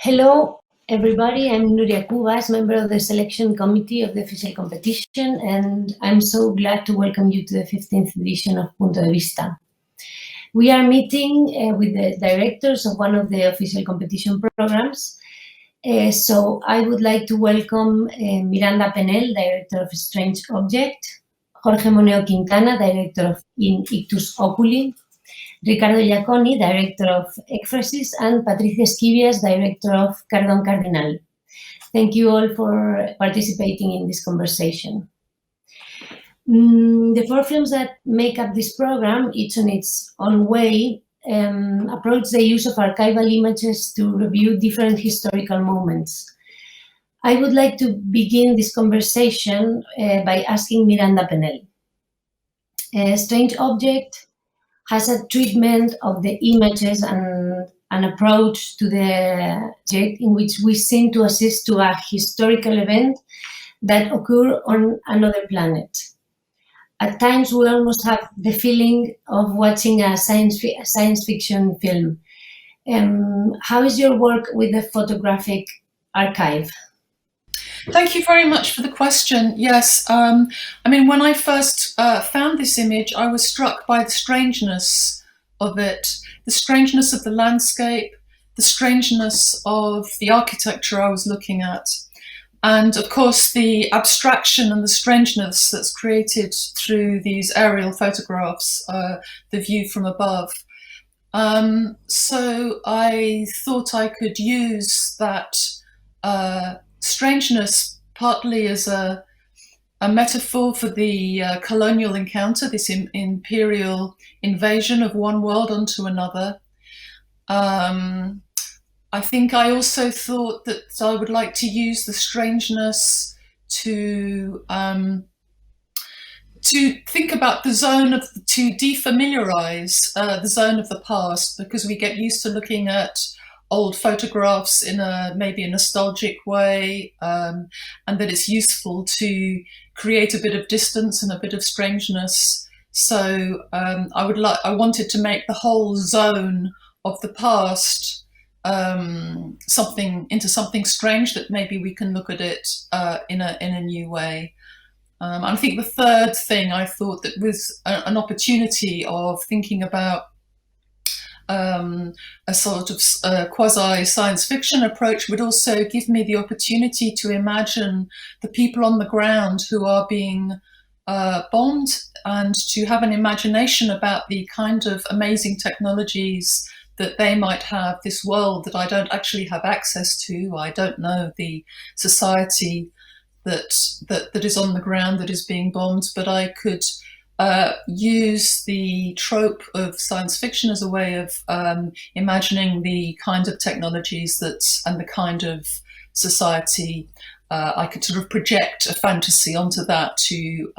Hello, everybody. I'm Nuria Cubas, member of the selection committee of the official competition, and I'm so glad to welcome you to the 15th edition of Punto de Vista. We are meeting with the directors of one of the official competition programs. So I would like to welcome Miranda Pennell, director of Strange Object, Jorge Moneo Quintana, director of Ictu Oculi, Riccardo Giacconi, director of Ekphrasis, and Patricia Esquivias, director of Cardón, cardinal. Thank you all for participating in this conversation. The four films that make up this program, each in its own way, approach the use of archival images to review different historical moments. I would like to begin this conversation by asking Miranda Pennell. Strange Object has a treatment of the images and an approach to the object in which we seem to assist to a historical event that occurred on another planet. At times, we almost have the feeling of watching a science fiction film. How is your work with the photographic archive? Thank you very much for the question. Yes, I mean, when I first found this image, I was struck by the strangeness of it, the strangeness of the landscape, the strangeness of the architecture I was looking at, and of course the abstraction and the strangeness that's created through these aerial photographs, the view from above. So I thought I could use that strangeness partly as a metaphor for the colonial encounter, this imperial invasion of one world onto another. I think I also thought that I would like to use the strangeness to think about the zone of, to defamiliarize the zone of the past, because we get used to looking at old photographs in a maybe a nostalgic way, and that it's useful to create a bit of distance and a bit of strangeness. So I wanted to make the whole zone of the past into something strange, that maybe we can look at it in a new way. I think the third thing I thought that was an opportunity of thinking about a sort of quasi science fiction approach would also give me the opportunity to imagine the people on the ground who are being bombed, and to have an imagination about the kind of amazing technologies that they might have, this world that I don't actually have access to. I don't know the society that is on the ground that is being bombed, but I could use the trope of science fiction as a way of imagining the kind of technologies and the kind of society. I could sort of project a fantasy onto that to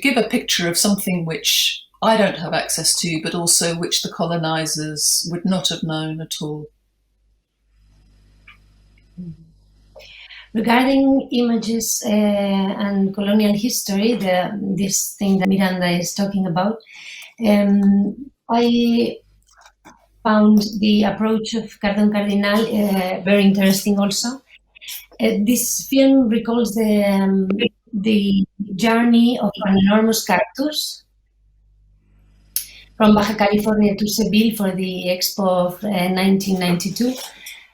give a picture of something which I don't have access to, but also which the colonizers would not have known at all. Regarding images and colonial history, this thing that Miranda is talking about, I found the approach of Cardón Cardinal very interesting also. This film recalls the journey of an enormous cactus from Baja California to Seville for the Expo of 1992.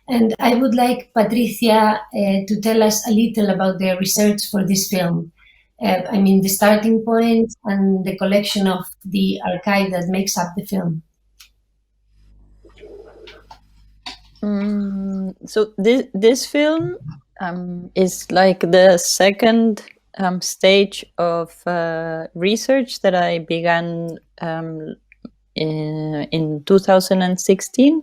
And I would like Patricia to tell us a little about the research for this film. I mean, the starting point and the collection of the archive that makes up the film. So this film is like the second stage of research that I began in 2016.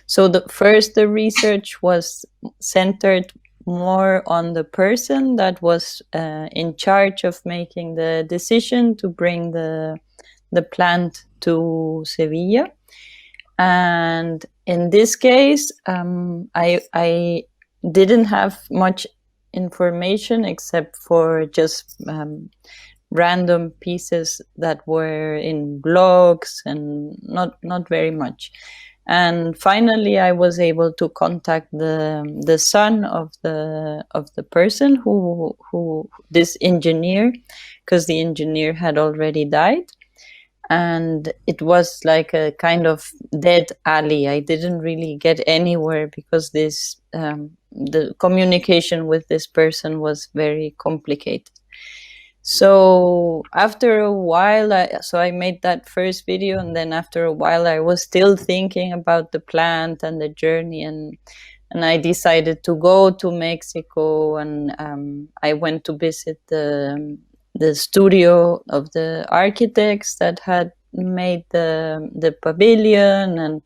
So the research was centered more on the person that was in charge of making the decision to bring the plant to Sevilla. And in this case, I didn't have much information except for just random pieces that were in blogs and not very much. And finally, I was able to contact the son of the person who this engineer, because the engineer had already died. And it was like a kind of dead alley. I didn't really get anywhere because this the communication with this person was very complicated. So after a while, I made that first video, and then after a while, I was still thinking about the plant and the journey, and I decided to go to Mexico, and I went to visit the studio of the architects that had made the pavilion, and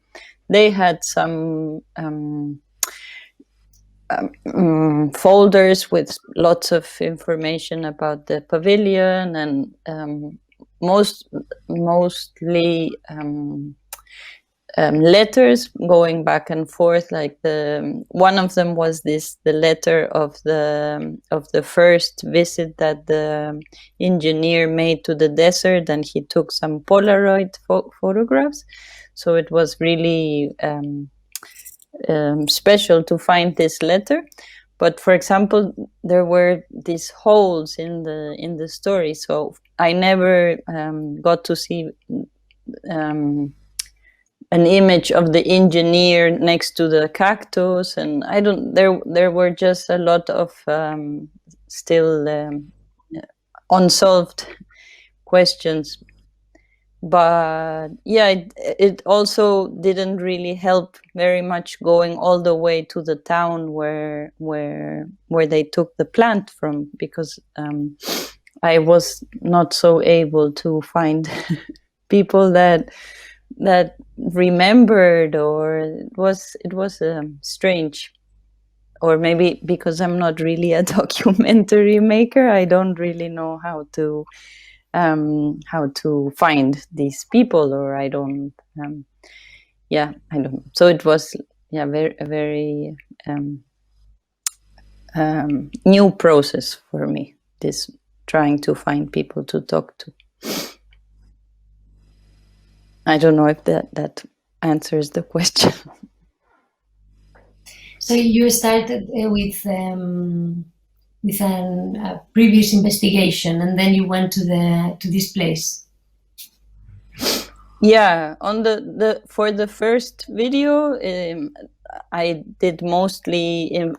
they had some folders with lots of information about the pavilion, and mostly letters going back and forth. Like one of them was the letter of the first visit that the engineer made to the desert, and he took some Polaroid photographs. So it was really special to find this letter. But for example, there were these holes in the story, so I never got to see an image of the engineer next to the cactus, and there were just a lot of still unsolved questions. But yeah, it also didn't really help very much going all the way to the town where they took the plant from, because I was not so able to find people that remembered, or it was strange. Or maybe because I'm not really a documentary maker, I don't really know how to find these people, or I don't I don't. So it was very new process for me, this trying to find people to talk to. I don't know if that answers the question. So you started with a previous investigation, and then you went to this place. Yeah, on for the first video, I did mostly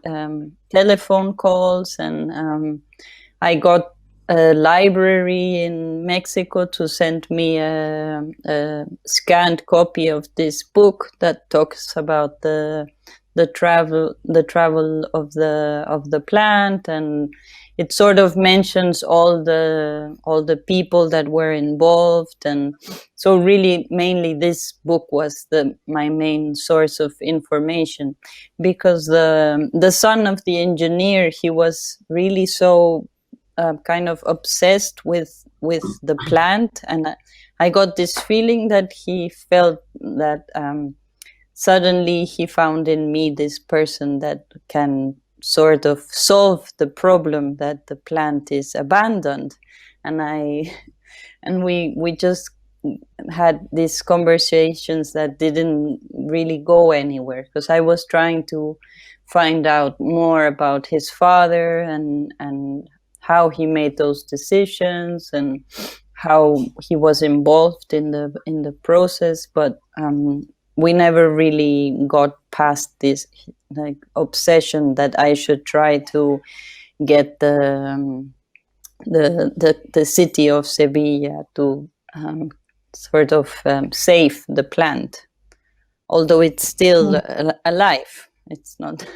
telephone calls, and I got a library in Mexico to send me a scanned copy of this book that talks about the travel of the plant, and it sort of mentions all the people that were involved. And so really mainly this book was my main source of information, because the son of the engineer, he was really so kind of obsessed with the plant, and I got this feeling that he felt that suddenly he found in me this person that can sort of solve the problem that the plant is abandoned. And we just had these conversations that didn't really go anywhere, because I was trying to find out more about his father, and how he made those decisions, and how he was involved in the process. But we never really got past this like obsession that I should try to get the city of Sevilla to sort of save the plant, although it's still alive. It's not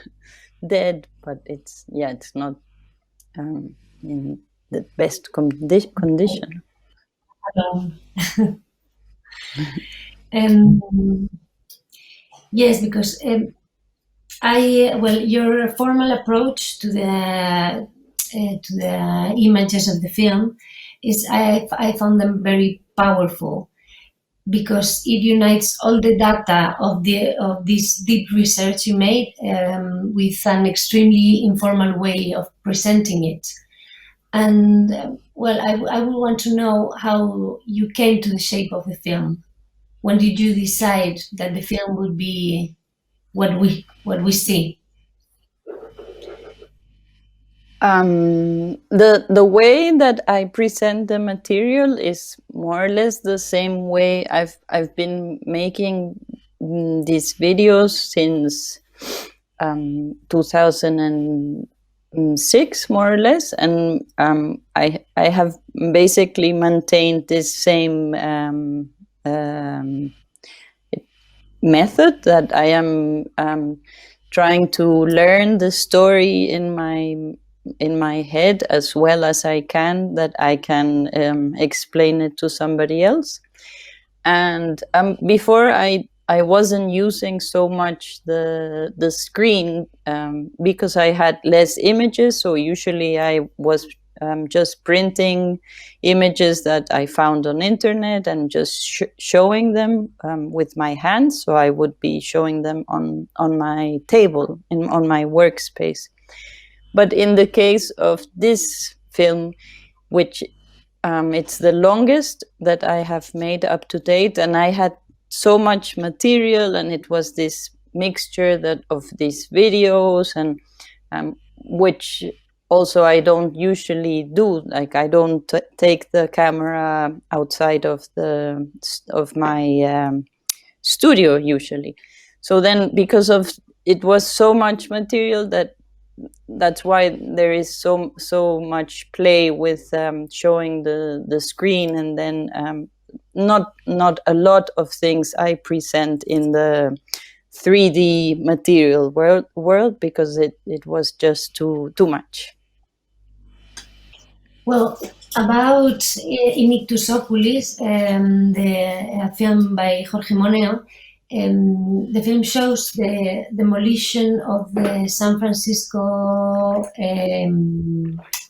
dead, but it's not in the best condition. Yes, because your formal approach to the images of the film is I found them very powerful, because it unites all the data of this deep research you made with an extremely informal way of presenting it. And I would want to know how you came to the shape of the film. when did you decide that the film would be what we see? The way that I present the material is more or less the same way I've been making these videos since 2006, more or less, and I have basically maintained this same method, that I am trying to learn the story in my head as well as I can, that I can explain it to somebody else. And before I wasn't using so much the screen because I had less images. So usually I was just printing images that I found on internet and just showing them with my hands. So I would be showing them on my table, on my workspace. But in the case of this film, which it's the longest that I have made up to date, and I had so much material, and it was this mixture of these videos, and which also I don't usually do. Like, I don't take the camera outside of my studio usually. So then, because of it was so much material, that's why there is so much play with showing the screen, and then not a lot of things I present in the 3D material world because it was just too much. Well, about Ictu Oculi, the film by Jorge Moneo, the film shows the demolition of the San Francisco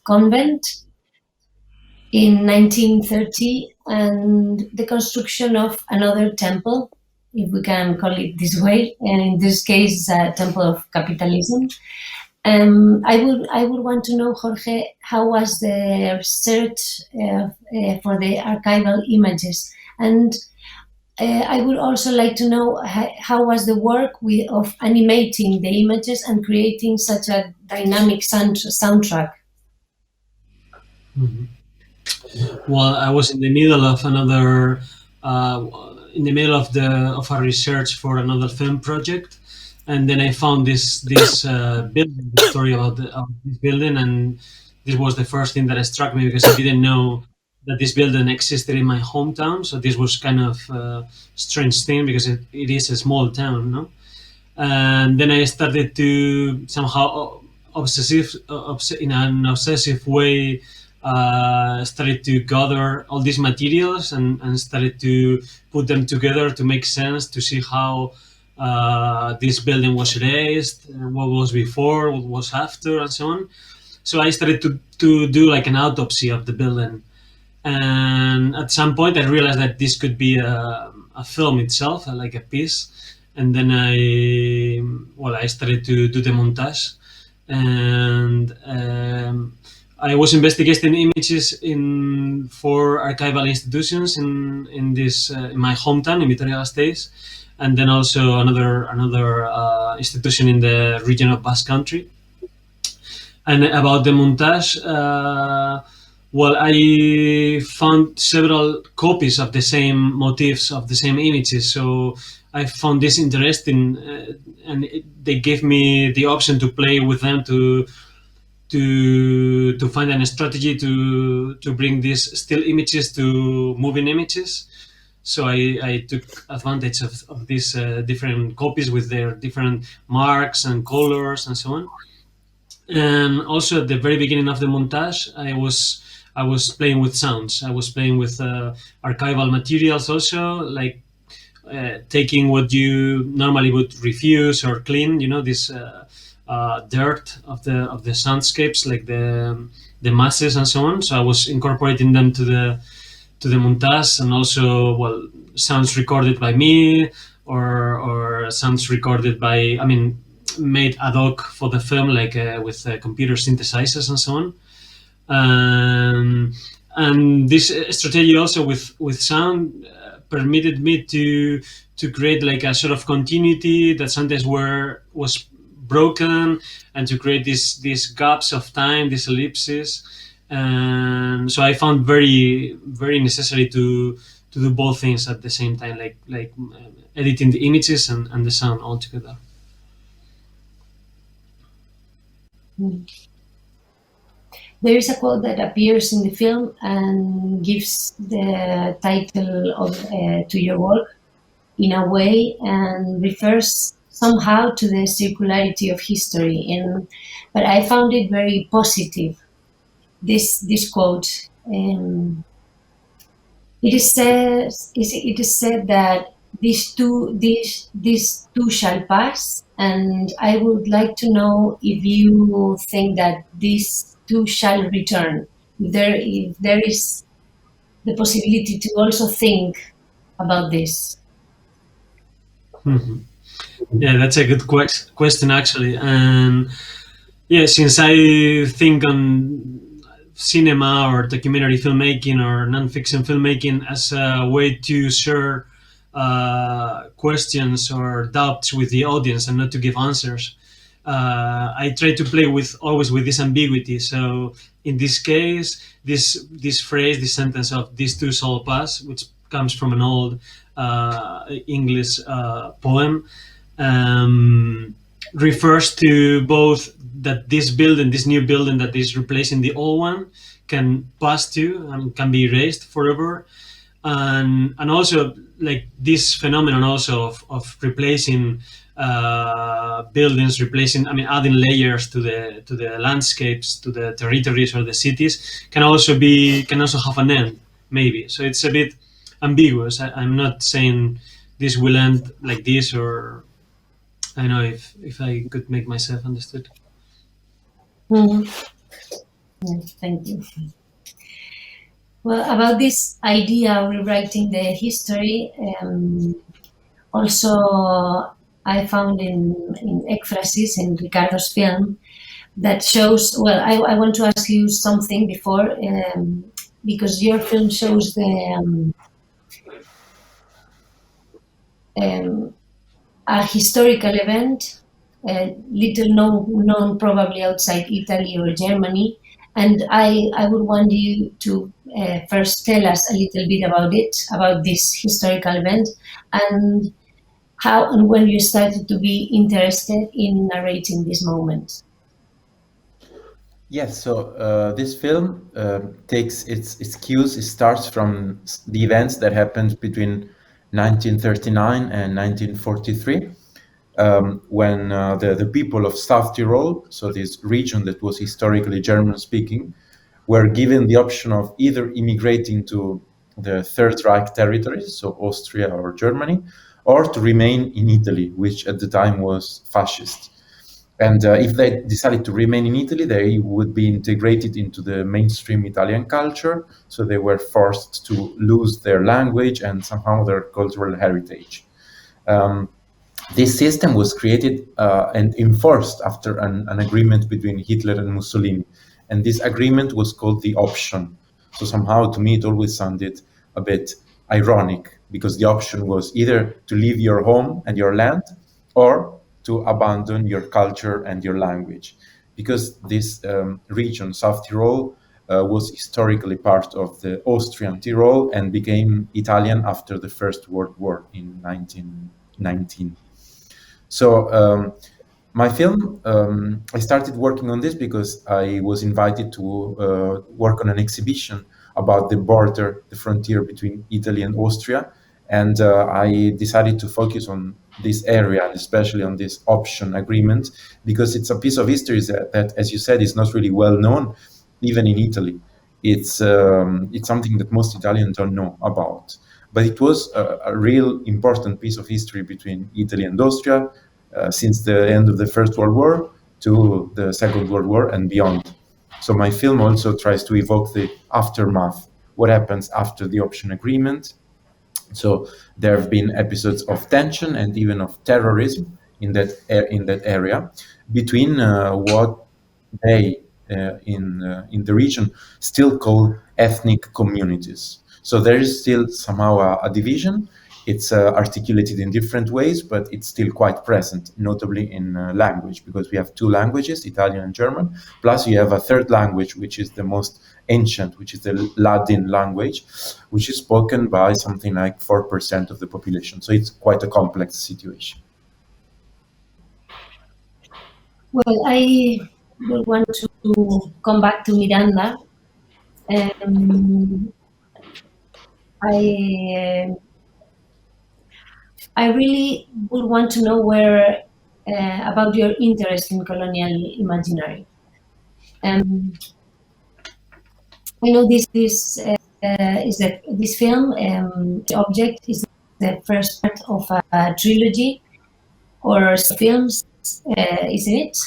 convent in 1930 and the construction of another temple, if we can call it this way, and in this case, a temple of capitalism. I would want to know, Jorge, how was the research for the archival images? And I would also like to know how was the work of animating the images and creating such a dynamic soundtrack? Mm-hmm. Well, I was in the middle of another, of a research for another film project, and then I found this building, the story about this building, and this was the first thing that struck me because I didn't know that this building existed in my hometown. So this was kind of a strange thing because it is a small town, no? And then I started to somehow in an obsessive way. Started to gather all these materials and started to put them together to make sense, to see how this building was raised, what was before, what was after, and so on. So I started to do like an autopsy of the building. And at some point I realized that this could be a film itself, like a piece. And then I started to do the montage. And I was investigating images for archival institutions in my hometown in Vitoria-Gasteiz, and then also another institution in the region of Basque Country. And about the montage, I found several copies of the same motifs, of the same images. So I found this interesting, and they gave me the option to play with them, to find a strategy to bring these still images to moving images. So I took advantage of these different copies with their different marks and colors and so on. And also at the very beginning of the montage, I was playing with sounds. I was playing with archival materials also, like taking what you normally would refuse or clean, this dirt of the soundscapes, like the masses and so on. So I was incorporating them to the montage, and also sounds recorded by me or sounds recorded by, made ad hoc for the film, like with computer synthesizers and so on. And this strategy also with sound permitted me to create like a sort of continuity that sometimes was broken, and to create these gaps of time, these ellipses. And so I found very necessary to do both things at the same time, like editing the images and the sound all together. There is a quote that appears in the film and gives the title of to your work in a way, and refers somehow to the circularity of history. But I found it very positive. This quote. It is said that these two shall pass, and I would like to know if you think that these two shall return. If there is the possibility to also think about this. Mm-hmm. Yeah, that's a good question actually. And yeah, since I think on cinema or documentary filmmaking or non-fiction filmmaking as a way to share questions or doubts with the audience and not to give answers, I try to play always with this ambiguity. So in this case, this phrase, this sentence of "these two shall pass," which comes from an old English poem, refers to both that this new building that is replacing the old one, can pass to and can be erased forever, and also like this phenomenon also of replacing buildings, adding layers to the landscapes, to the territories or the cities, can also have an end, maybe. So it's a bit ambiguous. I'm not saying this will end like this, or I don't know if I could make myself understood. Mm-hmm. Yes, thank you. Well, about this idea of rewriting the history, also I found in Ekphrasis, in Riccardo's film, that shows, well, I want to ask you something before, because your film shows a historical event, little known probably outside Italy or Germany, and I would want you to first tell us a little bit about this historical event, and how and when you started to be interested in narrating this moment. Yes, so this film takes its cues. It starts from the events that happened between 1939 and 1943, when the people of South Tyrol, so this region that was historically German-speaking, were given the option of either immigrating to the Third Reich territories, so Austria or Germany, or to remain in Italy, which at the time was fascist. And if they decided to remain in Italy, they would be integrated into the mainstream Italian culture. So they were forced to lose their language and somehow their cultural heritage. This system was created and enforced after an agreement between Hitler and Mussolini. And this agreement was called the option. So somehow, to me, it always sounded a bit ironic, because the option was either to leave your home and your land, or to abandon your culture and your language. Because this region, South Tyrol, was historically part of the Austrian Tyrol and became Italian after the First World War in 1919. So my film, I started working on this because I was invited to work on an exhibition about the frontier between Italy and Austria. And I decided to focus on this area, and especially on this option agreement, because it's a piece of history that, as you said, is not really well known, even in Italy. It's something that most Italians don't know about. But it was a real important piece of history between Italy and Austria, since the end of the First World War to the Second World War and beyond. So my film also tries to evoke the aftermath, what happens after the option agreement. So there have been episodes of tension and even of terrorism in that area between what they in the region still call ethnic communities. So there is still somehow a division. It's articulated in different ways, but it's still quite present, notably in language, because we have two languages, Italian and German, plus you have a third language, which is the most ancient, which is the Latin language, which is spoken by something like 4% of the population. So it's quite a complex situation. Well, I would want to come back to Miranda. I really would want to know where about your interest in colonial imaginary. I know this film, The Object, is the first part of a trilogy or films, isn't it?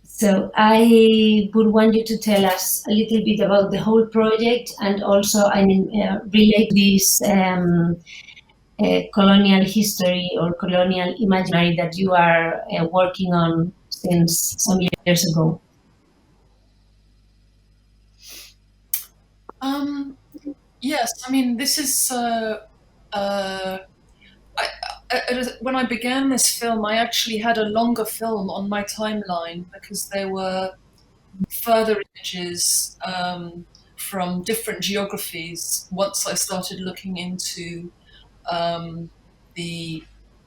So I would want you to tell us a little bit about the whole project, and also, relate this colonial history or colonial imaginary that you are working on since some years ago. Yes, I mean, this is when I began this film, I actually had a longer film on my timeline because there were further images from different geographies once I started looking into the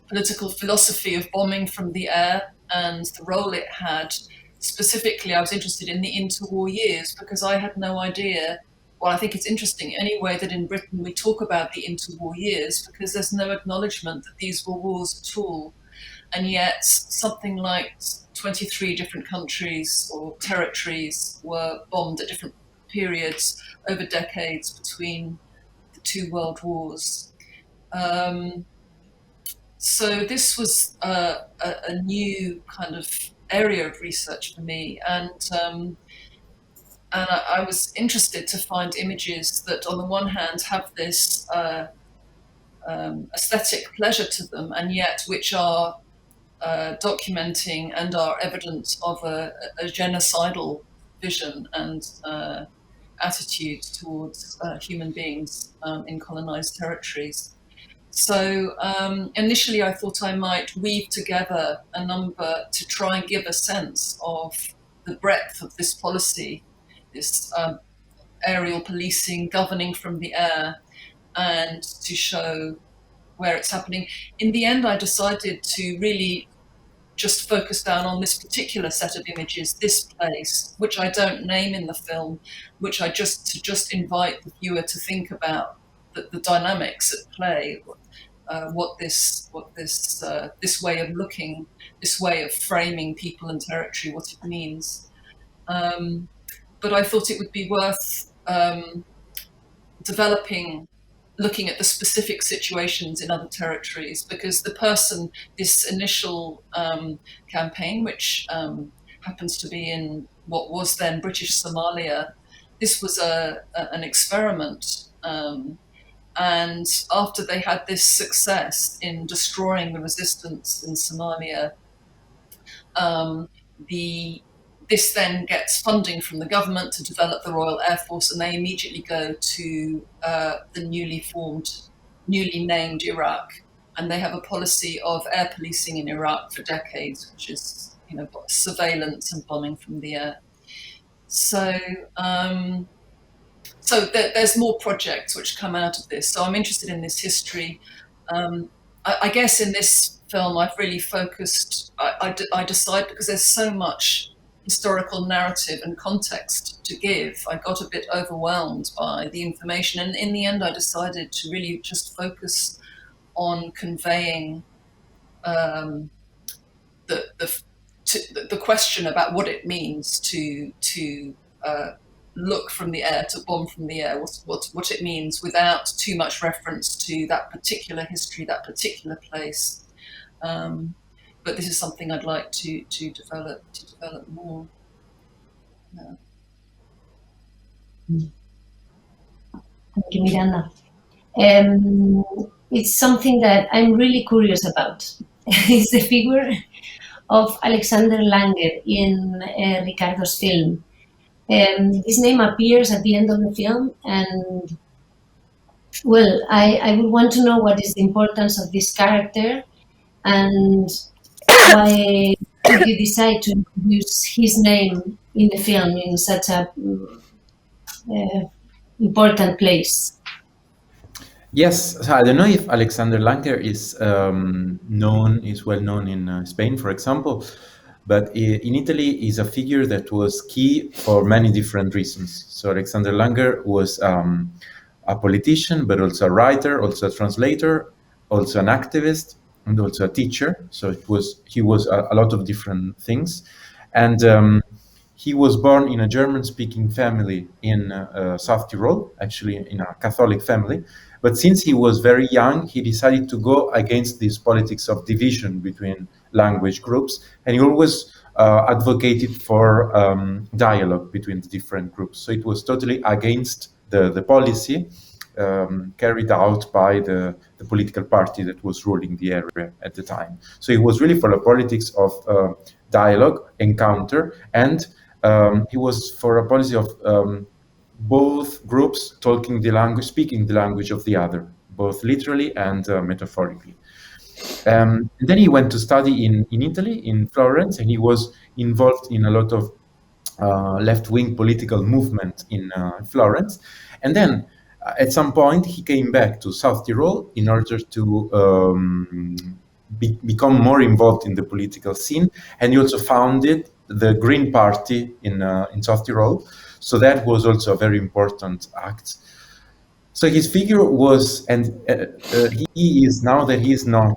political philosophy of bombing from the air and the role it had. Specifically, I was interested in the interwar years because I had no idea. Well, I think it's interesting anyway that in Britain we talk about the interwar years because there's no acknowledgement that these were wars at all. And yet something like 23 different countries or territories were bombed at different periods over decades between the two world wars. So this was a new kind of area of research for me, and I was interested to find images that, on the one hand, have this aesthetic pleasure to them, and yet which are documenting and are evidence of a genocidal vision and attitude towards human beings in colonized territories. So initially I thought I might weave together a number to try and give a sense of the breadth of this policy, this aerial policing, governing from the air, and to show where it's happening. In the end, I decided to really just focus down on this particular set of images, this place, which I don't name in the film, which I just invite the viewer to think about the dynamics at play, what this way of looking, this way of framing people and territory, what it means. But I thought it would be worth looking at the specific situations in other territories, because the person, this initial campaign, which happens to be in what was then British Somalia, this was an experiment. And after they had this success in destroying the resistance in Somalia, this then gets funding from the government to develop the Royal Air Force, and they immediately go to the newly named Iraq, and they have a policy of air policing in Iraq for decades, which is surveillance and bombing from the air. So there's more projects which come out of this. So I'm interested in this history. I guess in this film I've really focused. I decide, because there's so much historical narrative and context to give, I got a bit overwhelmed by the information, and in the end I decided to really just focus on conveying the question about what it means to look from the air, to bomb from the air, what it means, without too much reference to that particular history, that particular place. But this is something I'd like to develop more. Yeah. Thank you, Miranda. It's something that I'm really curious about. It's the figure of Alexander Langer in Riccardo's film. This name appears at the end of the film, and well, I would want to know what is the importance of this character and why did you decide to use his name in the film in such a important place? Yes, so I don't know if Alexander Langer is well known in Spain, for example, but in Italy is a figure that was key for many different reasons. So Alexander Langer was a politician, but also a writer, also a translator, also an activist, and also a teacher. So he was a lot of different things, and he was born in a German-speaking family in South Tyrol, actually in a Catholic family. But since he was very young, he decided to go against this politics of division between language groups, and he always advocated for dialogue between the different groups. So it was totally against the policy carried out by the political party that was ruling the area at the time. So he was really for the politics of dialogue, encounter, and he was for a policy of both groups speaking the language of the other, both literally and metaphorically. And then he went to study in Italy, in Florence, and he was involved in a lot of left-wing political movement in Florence. And then at some point he came back to South Tyrol in order to become more involved in the political scene, and he also founded the Green Party in South Tyrol. So that was also a very important act. So his figure was, and he is, now that he is not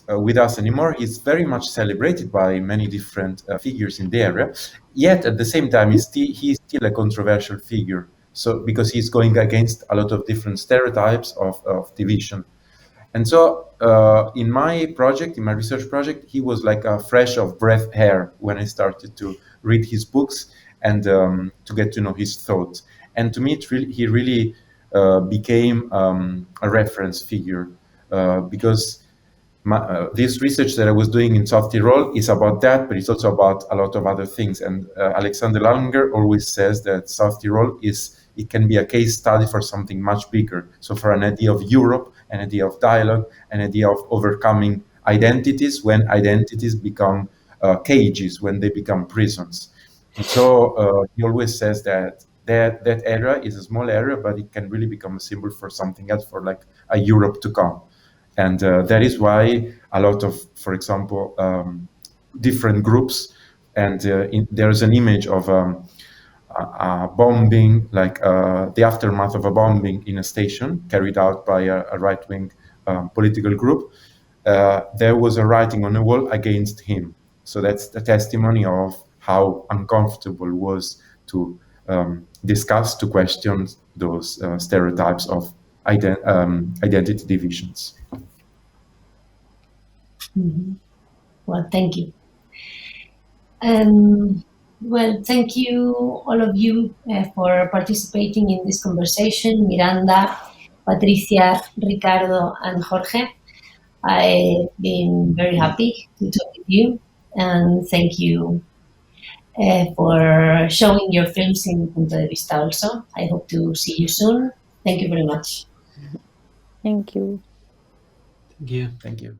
with us anymore, he's very much celebrated by many different figures in the area. Yet at the same time, he's still a controversial figure. So because he's going against a lot of different stereotypes of division. And so in my project, in my research project, he was like a fresh of breath air when I started to read his books and to get to know his thoughts. And to me, he really became a reference figure because this research that I was doing in South Tyrol is about that, but it's also about a lot of other things. And Alexander Langer always says that South Tyrol it can be a case study for something much bigger. So for an idea of Europe, an idea of dialogue, an idea of overcoming identities when identities become cages, when they become prisons. And so he always says that area is a small area, but it can really become a symbol for something else, for like a Europe to come. And that is why a lot of, for example, different groups, and there's an image of a bombing, like the aftermath of a bombing in a station carried out by a right-wing political group. There was a writing on the wall against him. So that's the testimony of how uncomfortable it was to discuss, to question those stereotypes of identity divisions. Mm-hmm. Well, thank you. Well, thank you, all of you, for participating in this conversation. Miranda, Patricia, Riccardo, and Jorge. I've been very happy to talk with you, and thank you for showing your films in Punto de Vista also. I hope to see you soon. Thank you very much. Thank you. Thank you. Thank you.